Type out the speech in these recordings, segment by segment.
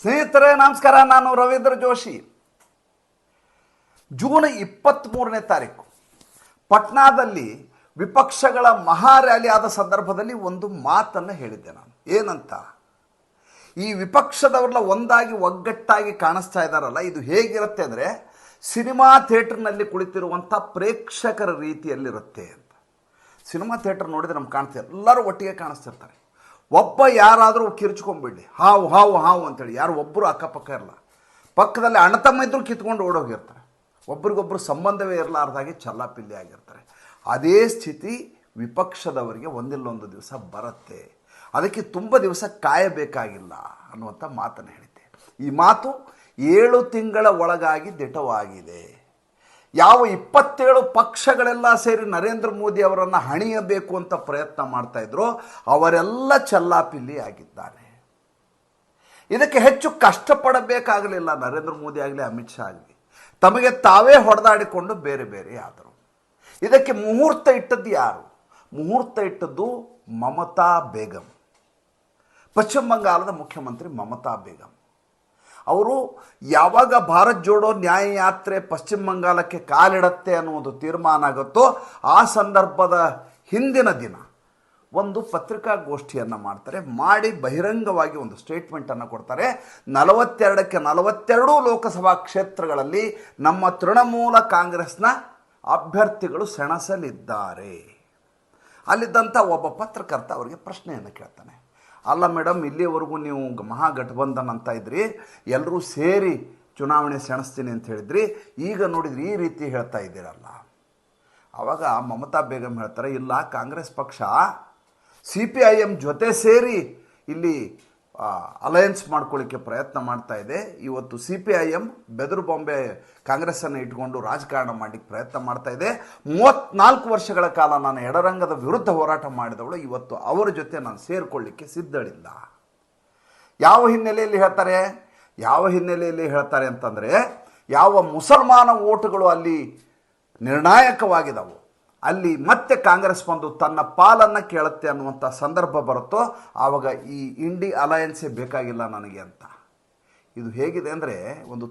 ಸ್ನೇಹಿತರೆ ನಮಸ್ಕಾರ, ನಾನು ರವೀಂದ್ರ ಜೋಶಿ. ಜೂನ್ 23ನೇ ತಾರೀಕು ಪಟ್ನಾದಲ್ಲಿ ವಿಪಕ್ಷಗಳ ಮಹಾ ರ್ಯಾಲಿ ಆದ ಸಂದರ್ಭದಲ್ಲಿ ಒಂದು ಮಾತನ್ನು ಹೇಳಿದ್ದೆ ನಾನು. ಏನಂತ, ಈ ವಿಪಕ್ಷದವರೆಲ್ಲ ಒಂದಾಗಿ ಒಗ್ಗಟ್ಟಾಗಿ ಕಾಣಿಸ್ತಾ ಇದ್ದಾರಲ್ಲ, ಇದು ಹೇಗಿರುತ್ತೆ ಅಂದರೆ ಸಿನಿಮಾ ಥಿಯೇಟರ್ನಲ್ಲಿ ಕುಳಿತಿರುವಂಥ ಪ್ರೇಕ್ಷಕರ ರೀತಿಯಲ್ಲಿರುತ್ತೆ ಅಂತ. ಸಿನಿಮಾ ಥಿಯೇಟರ್ ನೋಡಿದರೆ ನಮ್ಗೆ ಕಾಣ್ತೀವಿ, ಎಲ್ಲರೂ ಒಟ್ಟಿಗೆ ಕಾಣಿಸ್ತಿರ್ತಾರೆ. ಒಬ್ಬ ಯಾರಾದರೂ ಕಿರ್ಚ್ಕೊಂಡ್ಬಿಡ್ಲಿ, ಹಾವು ಹಾವು ಹಾವು ಅಂತೇಳಿ, ಯಾರು ಒಬ್ಬರು ಅಕ್ಕಪಕ್ಕ ಇರಲ್ಲ. ಪಕ್ಕದಲ್ಲಿ ಅಣ್ಣ ತಮ್ಮ ಇದ್ದರೂ ಕಿತ್ಕೊಂಡು ಓಡೋಗಿರ್ತಾರೆ. ಒಬ್ರಿಗೊಬ್ಬರು ಸಂಬಂಧವೇ ಇರಲಾರ್ದಾಗೆ ಚಲ್ಲಾಪಿಲ್ಲಿ ಆಗಿರ್ತಾರೆ. ಅದೇ ಸ್ಥಿತಿ ವಿಪಕ್ಷದವರಿಗೆ ಒಂದಿಲ್ಲೊಂದು ದಿವಸ ಬರುತ್ತೆ. ಅದಕ್ಕೆ ತುಂಬ ದಿವಸ ಕಾಯಬೇಕಾಗಿಲ್ಲ ಅನ್ನುವಂಥ ಮಾತನ್ನು ಹೇಳಿದ್ದೆ. ಈ ಮಾತು 7 ತಿಂಗಳ ಒಳಗಾಗಿ ದಿಟವಾಗಿದೆ. ಯಾವ 27 ಪಕ್ಷಗಳೆಲ್ಲ ಸೇರಿ ನರೇಂದ್ರ ಮೋದಿ ಅವರನ್ನು ಹಣಿಯಬೇಕು ಅಂತ ಪ್ರಯತ್ನ ಮಾಡ್ತಾ ಇದ್ರು, ಅವರೆಲ್ಲ ಚಲ್ಲಾಪಿಲ್ಲಿ ಆಗಿದ್ದಾರೆ. ಇದಕ್ಕೆ ಹೆಚ್ಚು ಕಷ್ಟಪಡಬೇಕಾಗಲಿಲ್ಲ ನರೇಂದ್ರ ಮೋದಿ ಆಗಲಿ ಅಮಿತ್ ಶಾ ಆಗಲಿ. ತಮಗೆ ತಾವೇ ಹೊಡೆದಾಡಿಕೊಂಡು ಬೇರೆ ಬೇರೆ ಆದರು. ಇದಕ್ಕೆ ಮುಹೂರ್ತ ಇಟ್ಟದ್ದು ಯಾರು? ಮುಹೂರ್ತ ಇಟ್ಟದ್ದು ಮಮತಾ ಬೇಗಂ, ಪಶ್ಚಿಮ ಬಂಗಾಳದ ಮುಖ್ಯಮಂತ್ರಿ ಮಮತಾ ಬೇಗಂ. ಅವರು ಯಾವಾಗ ಭಾರತ್ ಜೋಡೋ ನ್ಯಾಯ ಯಾತ್ರೆ ಪಶ್ಚಿಮ ಬಂಗಾಳಕ್ಕೆ ಕಾಲಿಡತ್ತೆ ಅನ್ನುವುದು ತೀರ್ಮಾನ ಆಗುತ್ತೋ ಆ ಸಂದರ್ಭದ ಹಿಂದಿನ ದಿನ ಒಂದು ಪತ್ರಿಕಾಗೋಷ್ಠಿಯನ್ನು ಮಾಡ್ತಾರೆ. ಮಾಡಿ ಬಹಿರಂಗವಾಗಿ ಒಂದು ಸ್ಟೇಟ್ಮೆಂಟನ್ನು ಕೊಡ್ತಾರೆ. 42ಕ್ಕೆ 42 ಲೋಕಸಭಾ ಕ್ಷೇತ್ರಗಳಲ್ಲಿ ನಮ್ಮ ತೃಣಮೂಲ ಕಾಂಗ್ರೆಸ್ನ ಅಭ್ಯರ್ಥಿಗಳು ಸೆಣಸಲಿದ್ದಾರೆ. ಅಲ್ಲಿದ್ದಂಥ ಒಬ್ಬ ಪತ್ರಕರ್ತ ಅವರಿಗೆ ಪ್ರಶ್ನೆಯನ್ನು ಕೇಳ್ತಾನೆ. ಅಲ್ಲ ಮೇಡಮ್, ಇಲ್ಲಿಯವರೆಗೂ ನೀವು ಮಹಾಗಠಬಂಧನ್ ಅಂತ ಇದ್ರಿ, ಎಲ್ಲರೂ ಸೇರಿ ಚುನಾವಣೆ ಸೆಣಸ್ತೀನಿ ಅಂತ ಹೇಳಿದ್ರಿ, ಈಗ ನೋಡಿದ್ರಿ ಈ ರೀತಿ ಹೇಳ್ತಾ ಇದ್ದೀರಲ್ಲ. ಆವಾಗ ಮಮತಾ ಬೇಗಂ ಹೇಳ್ತಾರೆ, ಇಲ್ಲ, ಕಾಂಗ್ರೆಸ್ ಪಕ್ಷ CPIM ಜೊತೆ ಸೇರಿ ಇಲ್ಲಿ ಅಲಯನ್ಸ್ ಮಾಡ್ಕೊಳ್ಳಿಕ್ಕೆ ಪ್ರಯತ್ನ ಮಾಡ್ತಾ ಇದೆ. ಇವತ್ತು CPIM ಬೆದರು ಬಾಂಬೆ ಕಾಂಗ್ರೆಸ್ಸನ್ನು ಇಟ್ಕೊಂಡು ರಾಜಕಾರಣ ಮಾಡಲಿಕ್ಕೆ ಪ್ರಯತ್ನ ಮಾಡ್ತಾ ಇದೆ. 34 ವರ್ಷಗಳ ಕಾಲ ನಾನು ಎಡರಂಗದ ವಿರುದ್ಧ ಹೋರಾಟ ಮಾಡಿದವಳು, ಇವತ್ತು ಅವರ ಜೊತೆ ನಾನು ಸೇರಿಕೊಳ್ಳಿಕ್ಕೆ ಸಿದ್ಧಳಿಲ್ಲ. ಯಾವ ಹಿನ್ನೆಲೆಯಲ್ಲಿ ಹೇಳ್ತಾರೆ ಅಂತಂದರೆ, ಯಾವ ಮುಸಲ್ಮಾನ ಓಟುಗಳು ಅಲ್ಲಿ ನಿರ್ಣಾಯಕವಾಗಿದ್ದಾವೆ, ಅಲ್ಲಿ ಮತ್ತೆ ಕಾಂಗ್ರೆಸ್ ಬಂದು ತನ್ನ ಪಾಲನ್ನು ಕೇಳುತ್ತೆ ಅನ್ನುವಂಥ ಸಂದರ್ಭ ಬರುತ್ತೋ ಆವಾಗ ಈ ಇಂಡಿ ಅಲಯನ್ಸೇ ಬೇಕಾಗಿಲ್ಲ ನನಗೆ ಅಂತ. ಇದು ಹೇಗಿದೆ ಅಂದರೆ, ಒಂದು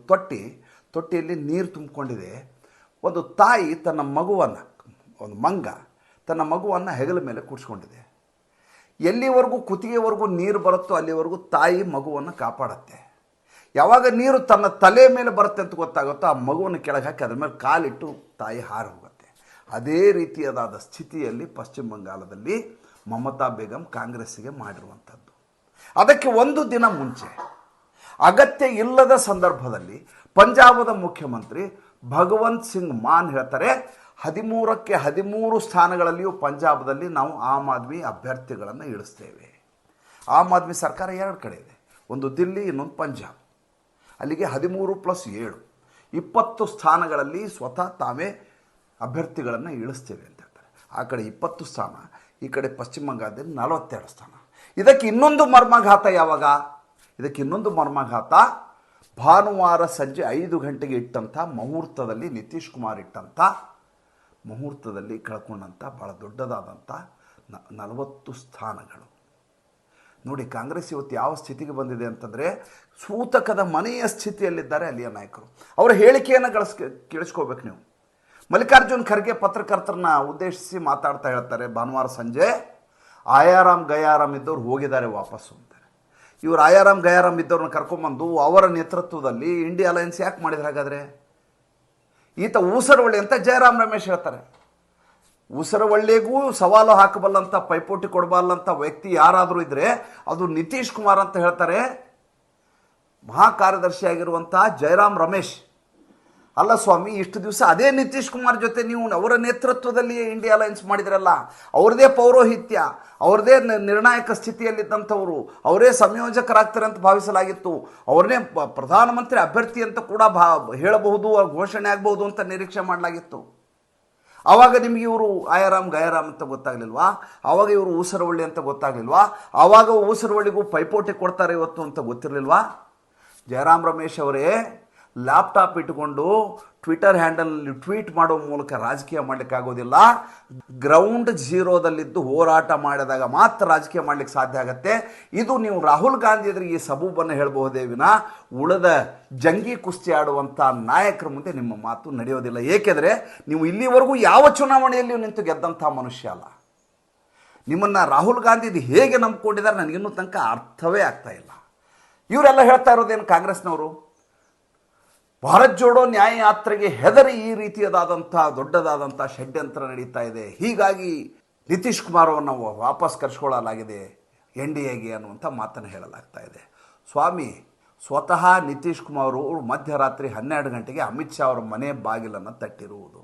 ತೊಟ್ಟಿಯಲ್ಲಿ ನೀರು ತುಂಬಿಕೊಂಡಿದೆ. ಒಂದು ತಾಯಿ ತನ್ನ ಮಗುವನ್ನು, ಒಂದು ಮಂಗ ತನ್ನ ಮಗುವನ್ನು ಹೆಗಲ ಮೇಲೆ ಕೂಡಿಸ್ಕೊಂಡಿದೆ. ಎಲ್ಲಿವರೆಗೂ ಕುತ್ತಿಗೆವರೆಗೂ ನೀರು ಬರುತ್ತೋ ಅಲ್ಲಿವರೆಗೂ ತಾಯಿ ಮಗುವನ್ನು ಕಾಪಾಡುತ್ತೆ. ಯಾವಾಗ ನೀರು ತನ್ನ ತಲೆ ಮೇಲೆ ಬರುತ್ತೆ ಅಂತ ಗೊತ್ತಾಗುತ್ತೋ ಆ ಮಗುವನ್ನು ಕೆಳಗೆ ಹಾಕಿ ಅದ್ರ ಮೇಲೆ ಕಾಲಿಟ್ಟು ತಾಯಿ ಹಾರಿ ಹೋಗುತ್ತೆ. ಅದೇ ರೀತಿಯಾದ ಸ್ಥಿತಿಯಲ್ಲಿ ಪಶ್ಚಿಮ ಬಂಗಾಳದಲ್ಲಿ ಮಮತಾ ಬೇಗಂ ಕಾಂಗ್ರೆಸ್ಸಿಗೆ ಮಾಡಿರುವಂಥದ್ದು. ಅದಕ್ಕೆ ಒಂದು ದಿನ ಮುಂಚೆ ಅಗತ್ಯ ಇಲ್ಲದ ಸಂದರ್ಭದಲ್ಲಿ ಪಂಜಾಬದ ಮುಖ್ಯಮಂತ್ರಿ ಭಗವಂತ್ ಸಿಂಗ್ ಮಾನ್ ಹೇಳ್ತಾರೆ, 13ಕ್ಕೆ 13 ಸ್ಥಾನಗಳಲ್ಲಿಯೂ ಪಂಜಾಬದಲ್ಲಿ ನಾವು ಆಮ್ ಆದ್ಮಿ ಅಭ್ಯರ್ಥಿಗಳನ್ನು ಇಳಿಸ್ತೇವೆ. ಆಮ್ ಆದ್ಮಿ ಸರ್ಕಾರ 2 ಕಡೆ ಇದೆ, ಒಂದು ದಿಲ್ಲಿ, ಇನ್ನೊಂದು ಪಂಜಾಬ್. ಅಲ್ಲಿಗೆ 13+7 20 ಸ್ಥಾನಗಳಲ್ಲಿ ಸ್ವತಃ ತಾವೇ ಅಭ್ಯರ್ಥಿಗಳನ್ನು ಇಳಿಸ್ತೇವೆ ಅಂತ ಹೇಳ್ತಾರೆ. ಆ ಕಡೆ 20 ಸ್ಥಾನ, ಈ ಕಡೆ ಪಶ್ಚಿಮ ಬಂಗಾಳದಲ್ಲಿ 42 ಸ್ಥಾನ. ಇದಕ್ಕೆ ಇನ್ನೊಂದು ಮರ್ಮಾಘಾತ ಭಾನುವಾರ ಸಂಜೆ 5 ಗಂಟೆಗೆ ಇಟ್ಟಂಥ ಮುಹೂರ್ತದಲ್ಲಿ ನಿತೀಶ್ ಕುಮಾರ್ ಇಟ್ಟಂಥ ಮುಹೂರ್ತದಲ್ಲಿ ಕಳ್ಕೊಂಡಂಥ ಭಾಳ ದೊಡ್ಡದಾದಂಥ 40 ಸ್ಥಾನಗಳು. ನೋಡಿ, ಕಾಂಗ್ರೆಸ್ ಇವತ್ತು ಯಾವ ಸ್ಥಿತಿಗೆ ಬಂದಿದೆ ಅಂತಂದರೆ ಸೂತಕದ ಮನೆಯ ಸ್ಥಿತಿಯಲ್ಲಿದ್ದಾರೆ ಅಲ್ಲಿಯ ನಾಯಕರು. ಅವರ ಹೇಳಿಕೆಯನ್ನು ಕೇಳಿಸ್ಕೋಬೇಕು ನೀವು. ಮಲ್ಲಿಕಾರ್ಜುನ್ ಖರ್ಗೆ ಪತ್ರಕರ್ತರನ್ನ ಉದ್ದೇಶಿಸಿ ಮಾತಾಡ್ತಾ ಹೇಳ್ತಾರೆ, ಭಾನುವಾರ ಸಂಜೆ ಆಯಾರಾಮ್ ಗಯಾರಾಮ್ ಇದ್ದವ್ರು ಹೋಗಿದ್ದಾರೆ ವಾಪಸ್ಸು ಅಂತಾರೆ. ಇವರು ಆಯಾರಾಮ್ ಗಯಾರಾಮ್ ಇದ್ದವ್ರನ್ನ ಕರ್ಕೊಂಬಂದು ಅವರ ನೇತೃತ್ವದಲ್ಲಿ ಇಂಡಿಯಾ ಅಲಯನ್ಸ್ ಯಾಕೆ ಮಾಡಿದ್ರು ಹಾಗಾದರೆ? ಈತ ಊಸರವಳ್ಳಿ ಅಂತ ಜಯರಾಮ್ ರಮೇಶ್ ಹೇಳ್ತಾರೆ. ಊಸರವಳ್ಳಿಗೂ ಸವಾಲು ಹಾಕಬಲ್ಲಂಥ, ಪೈಪೋಟಿ ಕೊಡಬಲ್ಲಂಥ ವ್ಯಕ್ತಿ ಯಾರಾದರೂ ಇದ್ದರೆ ಅದು ನಿತೀಶ್ ಕುಮಾರ್ ಅಂತ ಹೇಳ್ತಾರೆ. ಮಹಾ ಕಾರ್ಯದರ್ಶಿಯಾಗಿರುವಂಥ ಜಯರಾಮ್ ರಮೇಶ್, ಅಲ್ಲ ಸ್ವಾಮಿ, ಇಷ್ಟು ದಿವಸ ಅದೇ ನಿತೀಶ್ ಕುಮಾರ್ ಜೊತೆ ನೀವು ಅವರ ನೇತೃತ್ವದಲ್ಲಿ ಇಂಡಿಯಾ ಅಲಯನ್ಸ್ ಮಾಡಿದ್ರಲ್ಲ, ಅವ್ರದೇ ಪೌರೋಹಿತ್ಯ, ಅವ್ರದೇ ನಿರ್ಣಾಯಕ ಸ್ಥಿತಿಯಲ್ಲಿದ್ದಂಥವರು, ಅವರೇ ಸಂಯೋಜಕರಾಗ್ತಾರೆ ಅಂತ ಭಾವಿಸಲಾಗಿತ್ತು. ಅವ್ರನ್ನೇ ಪ್ರಧಾನಮಂತ್ರಿ ಅಭ್ಯರ್ಥಿ ಅಂತ ಕೂಡ ಹೇಳಬಹುದು, ಘೋಷಣೆ ಆಗಬಹುದು ಅಂತ ನಿರೀಕ್ಷೆ ಮಾಡಲಾಗಿತ್ತು. ಆವಾಗ ನಿಮಗೆ ಇವರು ಆಯಾರಾಮ್ ಗಯಾರಾಮ್ ಅಂತ ಗೊತ್ತಾಗಲಿಲ್ವಾ? ಆವಾಗ ಇವರು ಊಸರವಳ್ಳಿ ಅಂತ ಗೊತ್ತಾಗಲಿಲ್ವಾ? ಆವಾಗ ಊಸರವಳ್ಳಿಗೂ ಪೈಪೋಟಿ ಕೊಡ್ತಾರೆ ಇವತ್ತು ಅಂತ ಗೊತ್ತಿರಲಿಲ್ವಾ? ಜಯರಾಮ್ ರಮೇಶ್ ಅವರೇ ಲ್ಯಾಪ್ಟಾಪ್ ಇಟ್ಟುಕೊಂಡು ಟ್ವಿಟರ್ ಹ್ಯಾಂಡಲ್ನಲ್ಲಿ ಟ್ವೀಟ್ ಮಾಡೋ ಮೂಲಕ ರಾಜಕೀಯ ಮಾಡಲಿಕ್ಕಾಗೋದಿಲ್ಲ. ಗ್ರೌಂಡ್ ಝೀರೋದಲ್ಲಿದ್ದು ಹೋರಾಟ ಮಾಡಿದಾಗ ಮಾತ್ರ ರಾಜಕೀಯ ಮಾಡಲಿಕ್ಕೆ ಸಾಧ್ಯ ಆಗುತ್ತೆ. ಇದು ನೀವು ರಾಹುಲ್ ಗಾಂಧಿ ಎದುರಿಗೆ ಈ ಸಬೂಬನ್ನು ಹೇಳಬಹುದೇ ವಿನ ಉಳಿದ ಜಂಗಿ ಕುಸ್ತಿ ಆಡುವಂಥ ನಾಯಕರ ಮುಂದೆ ನಿಮ್ಮ ಮಾತು ನಡೆಯೋದಿಲ್ಲ. ಏಕೆಂದರೆ ನೀವು ಇಲ್ಲಿವರೆಗೂ ಯಾವ ಚುನಾವಣೆಯಲ್ಲಿಯೂ ನಿಂತು ಗೆದ್ದಂಥ ಮನುಷ್ಯ ಅಲ್ಲ. ನಿಮ್ಮನ್ನು ರಾಹುಲ್ ಗಾಂಧಿ ಇದು ಹೇಗೆ ನಂಬ್ಕೊಂಡಿದ್ದಾರೆ ನನಗಿನ್ನೂ ತನಕ ಅರ್ಥವೇ ಆಗ್ತಾ ಇಲ್ಲ. ಇವರೆಲ್ಲ ಹೇಳ್ತಾ ಇರೋದೇನು ಕಾಂಗ್ರೆಸ್ನವರು ಭಾರತ್ ಜೋಡೋ ನ್ಯಾಯ ಯಾತ್ರೆಗೆ ಹೆದರಿ ಈ ರೀತಿಯದಾದಂಥ ದೊಡ್ಡದಾದಂಥ ಷಡ್ಯಂತ್ರ ನಡೀತಾ ಇದೆ, ಹೀಗಾಗಿ ನಿತೀಶ್ ಕುಮಾರ್ ಅವರನ್ನು ವಾಪಸ್ ಕರೆಸ್ಕೊಳ್ಳಲಾಗಿದೆ NDAಗೆ ಅನ್ನುವಂಥ ಮಾತನ್ನು ಹೇಳಲಾಗ್ತಾ ಇದೆ. ಸ್ವಾಮಿ, ಸ್ವತಃ ನಿತೀಶ್ ಕುಮಾರ್ ಅವರು ಮಧ್ಯರಾತ್ರಿ 12 ಗಂಟೆಗೆ ಅಮಿತ್ ಶಾ ಅವರ ಮನೆ ಬಾಗಿಲನ್ನು ತಟ್ಟಿರುವುದು,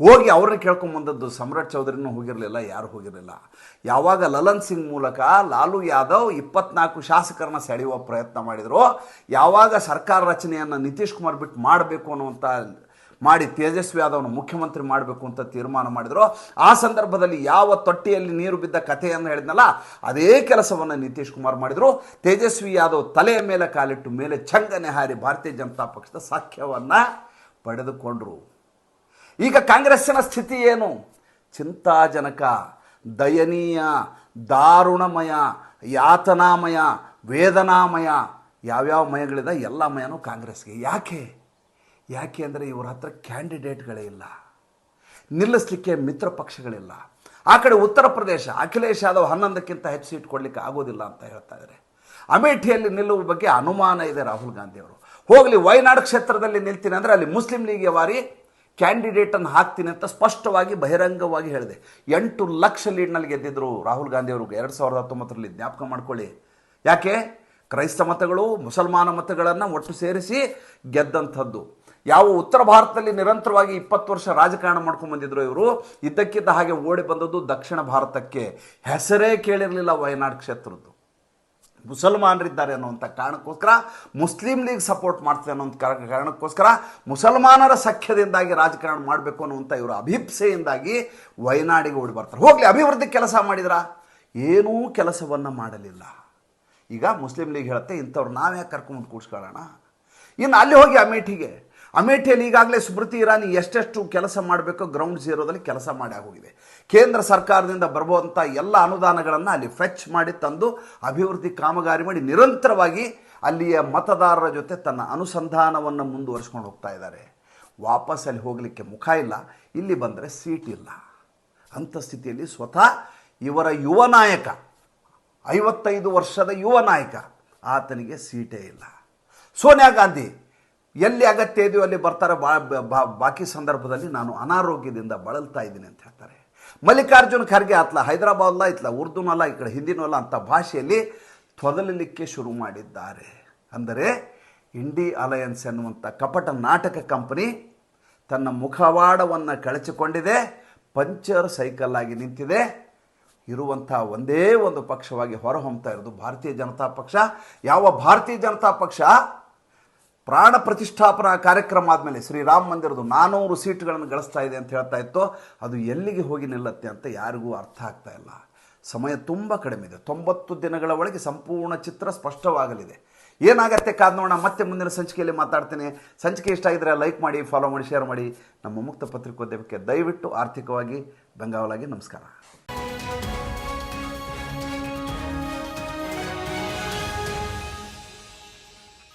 ಹೋಗಿ ಅವ್ರನ್ನ ಕೇಳ್ಕೊಂಬಂದದ್ದು ಸಮ್ರಾಟ್ ಚೌಧರಿನೂ ಹೋಗಿರಲಿಲ್ಲ, ಯಾರು ಹೋಗಿರಲಿಲ್ಲ. ಯಾವಾಗ ಲಲನ್ ಸಿಂಗ್ ಮೂಲಕ ಲಾಲು ಯಾದವ್ 24 ಶಾಸಕರನ್ನ ಸೆಳೆಯುವ ಪ್ರಯತ್ನ ಮಾಡಿದ್ರು, ಯಾವಾಗ ಸರ್ಕಾರ ರಚನೆಯನ್ನು ನಿತೀಶ್ ಕುಮಾರ್ ಬಿಟ್ಟು ಮಾಡಬೇಕು ಅನ್ನುವಂಥ ಮಾಡಿ ತೇಜಸ್ವಿ ಯಾದವ್ನ ಮುಖ್ಯಮಂತ್ರಿ ಮಾಡಬೇಕು ಅಂತ ತೀರ್ಮಾನ ಮಾಡಿದ್ರು, ಆ ಸಂದರ್ಭದಲ್ಲಿ ಯಾವ ತೊಟ್ಟಿಯಲ್ಲಿ ನೀರು ಬಿದ್ದ ಕಥೆಯನ್ನು ಹೇಳಿದ್ನಲ್ಲ ಅದೇ ಕೆಲಸವನ್ನು ನಿತೀಶ್ ಕುಮಾರ್ ಮಾಡಿದರು. ತೇಜಸ್ವಿ ಯಾದವ್ ತಲೆಯ ಮೇಲೆ ಕಾಲಿಟ್ಟು ಮೇಲೆ ಚಂಗನೆ ಹಾರಿ ಭಾರತೀಯ ಜನತಾ ಪಕ್ಷದ ಸಾಕ್ಷ್ಯವನ್ನು ಪಡೆದುಕೊಂಡರು. ಈಗ ಕಾಂಗ್ರೆಸ್ಸಿನ ಸ್ಥಿತಿ ಏನು? ಚಿಂತಾಜನಕ, ದಯನೀಯ, ದಾರುಣಮಯ, ಯಾತನಾಮಯ, ವೇದನಾಮಯ, ಯಾವ್ಯಾವ ಮಯಗಳಿದೆ ಎಲ್ಲ ಮಯನೂ ಕಾಂಗ್ರೆಸ್ಗೆ. ಯಾಕೆ ಅಂದರೆ ಇವ್ರ ಹತ್ರ ಕ್ಯಾಂಡಿಡೇಟ್ಗಳೇ ಇಲ್ಲ, ನಿಲ್ಲಿಸಲಿಕ್ಕೆ ಮಿತ್ರ ಪಕ್ಷಗಳಿಲ್ಲ. ಆ ಕಡೆ ಉತ್ತರ ಪ್ರದೇಶ ಅಖಿಲೇಶ್ ಯಾದವ್ 11ಕ್ಕಿಂತ ಹೆಚ್ಚು ಸೀಟ್ ಕೊಡಲಿಕ್ಕೆ ಆಗೋದಿಲ್ಲ ಅಂತ ಹೇಳ್ತಾ ಇದ್ದಾರೆ. ಅಮೇಠಿಯಲ್ಲಿ ನಿಲ್ಲುವ ಬಗ್ಗೆ ಅನುಮಾನ ಇದೆ ರಾಹುಲ್ ಗಾಂಧಿ ಅವರು. ಹೋಗಲಿ, ವಯನಾಡು ಕ್ಷೇತ್ರದಲ್ಲಿ ನಿಲ್ತೀನಿ ಅಂದರೆ ಅಲ್ಲಿ ಮುಸ್ಲಿಂ ಲೀಗ್ಗೆ ವಾರಿ ಕ್ಯಾಂಡಿಡೇಟನ್ನು ಹಾಕ್ತೀನಿ ಅಂತ ಸ್ಪಷ್ಟವಾಗಿ ಬಹಿರಂಗವಾಗಿ ಹೇಳಿದೆ. 8 ಲಕ್ಷ ಲೀಡ್ನಲ್ಲಿ ಗೆದ್ದಿದ್ರು ರಾಹುಲ್ ಗಾಂಧಿ ಅವರು 2019ರಲ್ಲಿ, ಜ್ಞಾಪಕ ಮಾಡ್ಕೊಳ್ಳಿ. ಯಾಕೆ? ಕ್ರೈಸ್ತ ಮತಗಳು ಮುಸಲ್ಮಾನ ಮತಗಳನ್ನು ಒಟ್ಟು ಸೇರಿಸಿ ಗೆದ್ದಂಥದ್ದು. ಯಾವ ಉತ್ತರ ಭಾರತದಲ್ಲಿ ನಿರಂತರವಾಗಿ 20 ವರ್ಷ ರಾಜಕಾರಣ ಮಾಡ್ಕೊಂಡು ಬಂದಿದ್ರು ಇವರು, ಇದ್ದಕ್ಕಿದ್ದ ಹಾಗೆ ಓಡಿ ಬಂದದ್ದು ದಕ್ಷಿಣ ಭಾರತಕ್ಕೆ. ಹೆಸರೇ ಕೇಳಿರಲಿಲ್ಲ ವಯನಾಡು ಕ್ಷೇತ್ರದ್ದು. ಮುಸಲ್ಮಾನರಿದ್ದಾರೆ ಅನ್ನುವಂಥ ಕಾರಣಕ್ಕೋಸ್ಕರ, ಮುಸ್ಲಿಂ ಲೀಗ್ ಸಪೋರ್ಟ್ ಮಾಡ್ತದೆ ಅನ್ನೋಂಥ ಕಾರಣಕ್ಕೋಸ್ಕರ, ಮುಸಲ್ಮಾನರ ಸಖ್ಯದಿಂದಾಗಿ ರಾಜಕಾರಣ ಮಾಡಬೇಕು ಅನ್ನುವಂಥ ಇವರ ಅಭಿಪ್ಸೆಯಿಂದಾಗಿ ವಯನಾಡಿಗೆ ಓಡಿ ಬರ್ತಾರೆ. ಹೋಗಲಿ, ಅಭಿವೃದ್ಧಿ ಕೆಲಸ ಮಾಡಿದ್ರ? ಏನೂ ಕೆಲಸವನ್ನು ಮಾಡಲಿಲ್ಲ. ಈಗ ಮುಸ್ಲಿಂ ಲೀಗ್ ಹೇಳುತ್ತೆ ಇಂಥವ್ರು ನಾವ್ಯಾಕೆ ಕರ್ಕೊಂಡು ಕೂಡ್ಸ್ಕೊಳ್ಳೋಣ. ಇನ್ನು ಅಲ್ಲಿ ಹೋಗಿ ಅಮೇಠಿಯಲ್ಲಿ ಈಗಾಗಲೇ ಸ್ಮೃತಿ ಇರಾನಿ ಎಷ್ಟೆಷ್ಟು ಕೆಲಸ ಮಾಡಬೇಕೋ ಗ್ರೌಂಡ್ ಝೀರೋದಲ್ಲಿ ಕೆಲಸ ಮಾಡಿ ಆಗೋಗಿದೆ. ಕೇಂದ್ರ ಸರ್ಕಾರದಿಂದ ಬರಬಹುದಂಥ ಎಲ್ಲ ಅನುದಾನಗಳನ್ನು ಅಲ್ಲಿ ಫೆಚ್ ಮಾಡಿ ತಂದು ಅಭಿವೃದ್ಧಿ ಕಾಮಗಾರಿ ಮಾಡಿ ನಿರಂತರವಾಗಿ ಅಲ್ಲಿಯ ಮತದಾರರ ಜೊತೆ ತನ್ನ ಅನುಸಂಧಾನವನ್ನು ಮುಂದುವರಿಸ್ಕೊಂಡು ಹೋಗ್ತಾ ಇದ್ದಾರೆ. ವಾಪಸ್ ಅಲ್ಲಿ ಹೋಗಲಿಕ್ಕೆ ಮುಖ ಇಲ್ಲ, ಇಲ್ಲಿ ಬಂದರೆ ಸೀಟ್ ಇಲ್ಲ. ಅಂಥ ಸ್ಥಿತಿಯಲ್ಲಿ ಸ್ವತಃ ಇವರ ಯುವ ನಾಯಕ, 55 ವರ್ಷದ ಯುವ ನಾಯಕ, ಆತನಿಗೆ ಸೀಟೇ ಇಲ್ಲ. ಸೋನಿಯಾ ಗಾಂಧಿ ಎಲ್ಲಿ ಅಗತ್ಯ ಇದೆಯೋ ಅಲ್ಲಿ ಬರ್ತಾರೆ, ಬಾಕಿ ಸಂದರ್ಭದಲ್ಲಿ ನಾನು ಅನಾರೋಗ್ಯದಿಂದ ಬಳಲ್ತಾ ಇದ್ದೀನಿ ಅಂತ ಹೇಳ್ತಾರೆ. ಮಲ್ಲಿಕಾರ್ಜುನ್ ಖರ್ಗೆ ಆತ್ಲ ಹೈದರಾಬಾದ್ಲ ಇತ್ಲ ಉರ್ದುನಲ್ಲ ಈ ಕಡೆ ಹಿಂದಿನಲ್ಲ ಅಂತ ಭಾಷೆಯಲ್ಲಿ ತೊದಲಲಿಕ್ಕೆ ಶುರು ಮಾಡಿದ್ದಾರೆ. ಅಂದರೆ ಇಂಡಿ ಅಲಯನ್ಸ್ ಎನ್ನುವಂಥ ಕಪಟ ನಾಟಕ ಕಂಪನಿ ತನ್ನ ಮುಖವಾಡವನ್ನು ಕಳಚಿಕೊಂಡಿದೆ, ಪಂಚರ್ ಸೈಕಲ್ ಆಗಿ ನಿಂತಿದೆ. ಇರುವಂಥ ಒಂದೇ ಒಂದು ಪಕ್ಷವಾಗಿ ಹೊರಹೊಮ್ತಾ ಇರೋದು ಭಾರತೀಯ ಜನತಾ ಪಕ್ಷ. ಯಾವ ಭಾರತೀಯ ಜನತಾ ಪಕ್ಷ ಪ್ರಾಣ ಪ್ರತಿಷ್ಠಾಪನಾ ಕಾರ್ಯಕ್ರಮ ಆದಮೇಲೆ ಶ್ರೀರಾಮ ಮಂದಿರದ್ದು 400 ಸೀಟ್ಗಳನ್ನು ಗಳಿಸ್ತಾ ಇದೆ ಅಂತ ಹೇಳ್ತಾ ಇತ್ತು, ಅದು ಎಲ್ಲಿಗೆ ಹೋಗಿ ನಿಲ್ಲತ್ತೆ ಅಂತ ಯಾರಿಗೂ ಅರ್ಥ ಆಗ್ತಾ ಇಲ್ಲ. ಸಮಯ ತುಂಬ ಕಡಿಮೆ ಇದೆ. 90 ದಿನಗಳ ಒಳಗೆ ಸಂಪೂರ್ಣ ಚಿತ್ರ ಸ್ಪಷ್ಟವಾಗಲಿದೆ. ಏನಾಗತ್ತೆ ಕಾದ್ ನೋಡೋಣ. ಮತ್ತೆ ಮುಂದಿನ ಸಂಚಿಕೆಯಲ್ಲಿ ಮಾತಾಡ್ತೀನಿ. ಸಂಚಿಕೆ ಇಷ್ಟ ಆಗಿದ್ರೆ ಲೈಕ್ ಮಾಡಿ, ಫಾಲೋ ಮಾಡಿ, ಶೇರ್ ಮಾಡಿ. ನಮ್ಮ ಮುಕ್ತ ಪತ್ರಿಕೋದ್ಯಮಕ್ಕೆ ದಯವಿಟ್ಟು ಆರ್ಥಿಕವಾಗಿ ಬೆಂಗಾವಲಾಗಿ. ನಮಸ್ಕಾರ.